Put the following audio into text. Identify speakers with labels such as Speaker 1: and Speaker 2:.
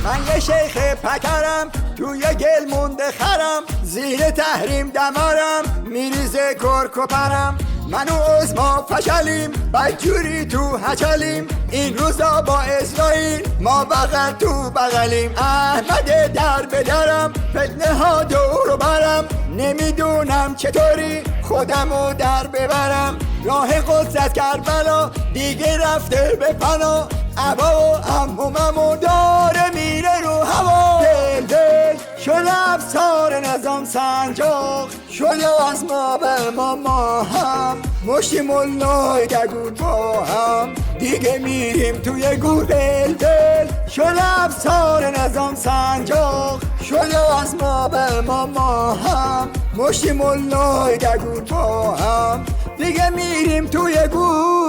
Speaker 1: من یه شیخ پکرم توی گل مونده خرم، زیر تحریم دمارم میریزه کرکوپرم. من و عزما فشلیم بدجوری تو هچلیم، این روزا با اسرائیل ما بغل تو بغلیم. احمد در بدرم فتنه ها دورو برم، نمیدونم چطوری خودمو در ببرم. راه قدرت کربلا دیگه رفته به پنا، عبا و عموممو داره میره رو هوا. دل دل شده افسار نظام سنجاق، شده از ما به ما هم مشتی ملای گگود با هم، دیگه میریم توی گور. دل دل شده افسار نظام سنجاق، شده از ما به ما هم مشتی ملای گگود با هم، دیگه میریم توی گور.